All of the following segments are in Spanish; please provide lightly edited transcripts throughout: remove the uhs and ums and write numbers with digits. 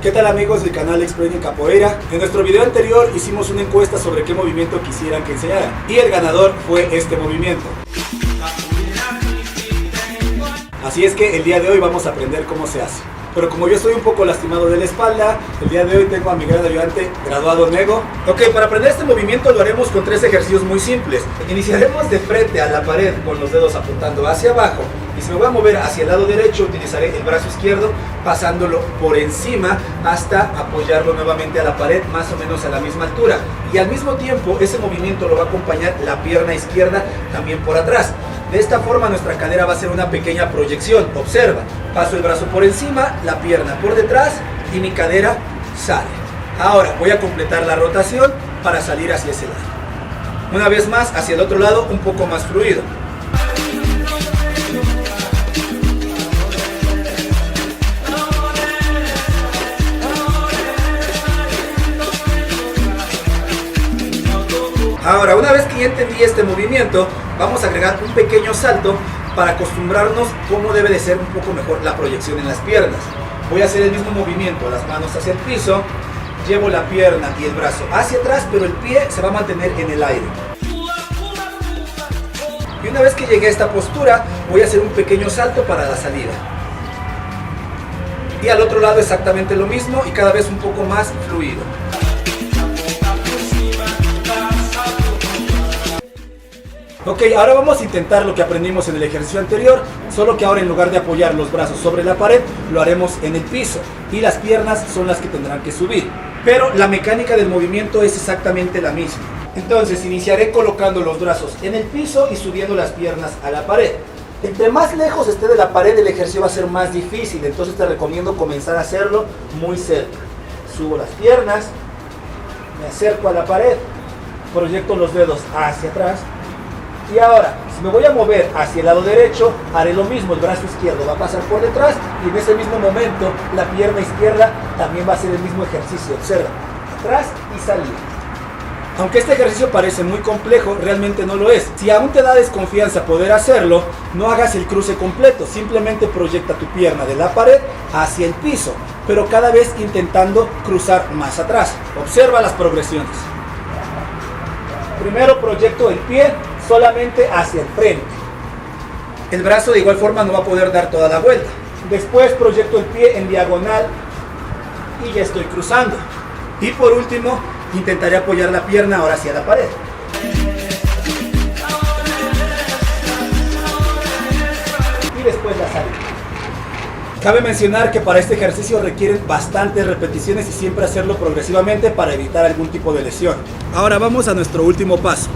¿Qué tal amigos del canal Explaining Capoeira? En nuestro video anterior hicimos una encuesta sobre qué movimiento quisieran que enseñara y el ganador fue este movimiento. Así es que el día de hoy vamos a aprender cómo se hace. Pero como yo estoy un poco lastimado de la espalda, el día de hoy tengo a mi gran ayudante, graduado Nego. Ok, para aprender este movimiento lo haremos con 3 ejercicios muy simples. Iniciaremos de frente a la pared con los dedos apuntando hacia abajo. Y si me voy a mover hacia el lado derecho, utilizaré el brazo izquierdo, pasándolo por encima hasta apoyarlo nuevamente a la pared, más o menos a la misma altura. Y al mismo tiempo, ese movimiento lo va a acompañar la pierna izquierda también por atrás. De esta forma nuestra cadera va a hacer una pequeña proyección. Observa, paso el brazo por encima, la pierna por detrás y mi cadera sale. Ahora voy a completar la rotación para salir hacia ese lado. Una vez más hacia el otro lado, un poco más fluido. Ahora, una vez que ya entendí este movimiento, vamos a agregar un pequeño salto para acostumbrarnos cómo debe de ser un poco mejor la proyección en las piernas. Voy a hacer el mismo movimiento, las manos hacia el piso, llevo la pierna y el brazo hacia atrás, pero el pie se va a mantener en el aire. Y una vez que llegué a esta postura, voy a hacer un pequeño salto para la salida. Y al otro lado exactamente lo mismo y cada vez un poco más fluido. Ok, ahora vamos a intentar lo que aprendimos en el ejercicio anterior, solo que ahora en lugar de apoyar los brazos sobre la pared, lo haremos en el piso y las piernas son las que tendrán que subir. Pero la mecánica del movimiento es exactamente la misma. Entonces iniciaré colocando los brazos en el piso y subiendo las piernas a la pared. Entre más lejos esté de la pared, el ejercicio va a ser más difícil, entonces te recomiendo comenzar a hacerlo muy cerca. Subo las piernas, me acerco a la pared, proyecto los dedos hacia atrás. Y ahora, si me voy a mover hacia el lado derecho, haré lo mismo, el brazo izquierdo va a pasar por detrás y en ese mismo momento la pierna izquierda también va a hacer el mismo ejercicio. Observa, atrás y salida. Aunque este ejercicio parece muy complejo, realmente no lo es. Si aún te da desconfianza poder hacerlo, no hagas el cruce completo, simplemente proyecta tu pierna de la pared hacia el piso, pero cada vez intentando cruzar más atrás. Observa las progresiones. Primero proyecto el pie solamente hacia el frente. El brazo de igual forma no va a poder dar toda la vuelta. Después proyecto el pie en diagonal y ya estoy cruzando. Y por último, intentaré apoyar la pierna ahora hacia la pared. Y después la salida. Cabe mencionar que para este ejercicio requieren bastantes repeticiones y siempre hacerlo progresivamente para evitar algún tipo de lesión. Ahora vamos a nuestro último paso.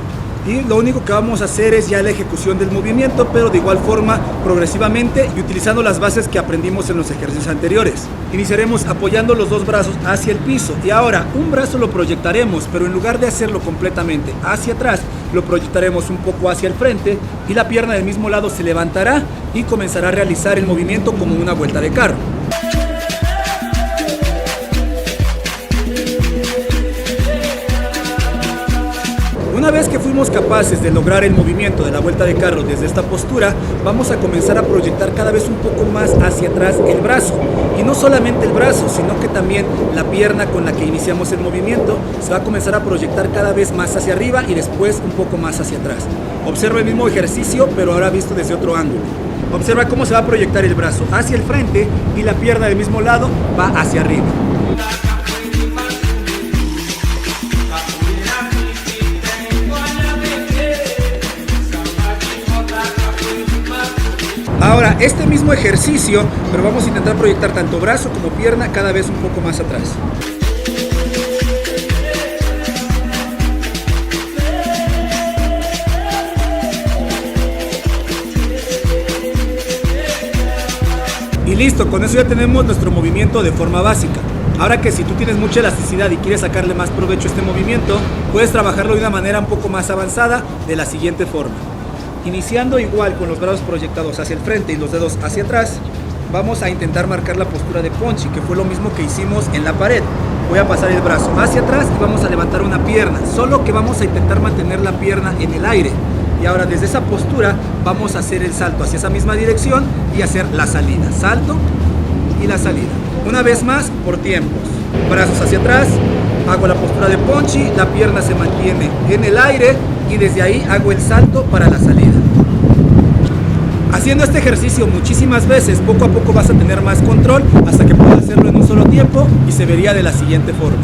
Y lo único que vamos a hacer es ya la ejecución del movimiento, pero de igual forma progresivamente y utilizando las bases que aprendimos en los ejercicios anteriores. Iniciaremos apoyando los dos brazos hacia el piso y ahora un brazo lo proyectaremos, pero en lugar de hacerlo completamente hacia atrás, lo proyectaremos un poco hacia el frente y la pierna del mismo lado se levantará y comenzará a realizar el movimiento como una vuelta de carro. Una vez que fuimos capaces de lograr el movimiento de la vuelta de carro desde esta postura, vamos a comenzar a proyectar cada vez un poco más hacia atrás el brazo. Y no solamente el brazo, sino que también la pierna con la que iniciamos el movimiento se va a comenzar a proyectar cada vez más hacia arriba y después un poco más hacia atrás. Observa el mismo ejercicio, pero ahora visto desde otro ángulo. Observa cómo se va a proyectar el brazo hacia el frente y la pierna del mismo lado va hacia arriba. Ahora, este mismo ejercicio, pero vamos a intentar proyectar tanto brazo como pierna cada vez un poco más atrás. Y listo, con eso ya tenemos nuestro movimiento de forma básica. Ahora que si tú tienes mucha elasticidad y quieres sacarle más provecho a este movimiento, puedes trabajarlo de una manera un poco más avanzada de la siguiente forma. Iniciando igual con los brazos proyectados hacia el frente y los dedos hacia atrás, vamos a intentar marcar la postura de Ponchi, que fue lo mismo que hicimos en la pared. Voy a pasar el brazo hacia atrás y vamos a levantar una pierna, solo que vamos a intentar mantener la pierna en el aire. Y ahora desde esa postura vamos a hacer el salto hacia esa misma dirección y hacer la salida. Salto y la salida. Una vez más, por tiempos. Brazos hacia atrás, hago la postura de ponchi, la pierna se mantiene en el aire y desde ahí hago el salto para la salida. Haciendo este ejercicio muchísimas veces, poco a poco vas a tener más control hasta que puedas hacerlo en un solo tiempo y se vería de la siguiente forma.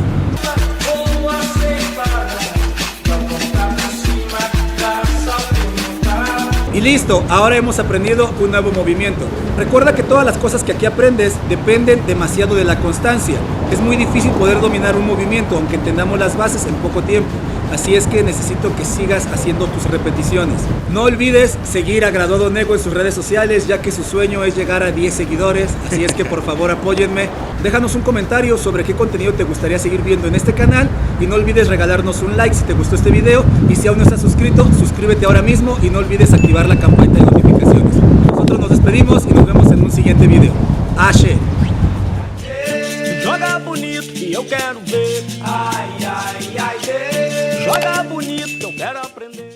Y listo, ahora hemos aprendido un nuevo movimiento. Recuerda que todas las cosas que aquí aprendes dependen demasiado de la constancia. Es muy difícil poder dominar un movimiento aunque entendamos las bases en poco tiempo. Así es que necesito que sigas haciendo tus repeticiones. No olvides seguir a Graduado Nego en sus redes sociales, ya que su sueño es llegar a 10 seguidores. Así es que por favor apóyenme. Déjanos un comentario sobre qué contenido te gustaría seguir viendo en este canal. Y no olvides regalarnos un like si te gustó este video. Y si aún no estás suscrito, suscríbete ahora mismo y no olvides activar la campanita de notificaciones. Nosotros nos despedimos y nos vemos en un siguiente video. Axé. Joga bonito que eu quero ver. Ai, ai, ai, Deus. Joga bonito que eu quero aprender.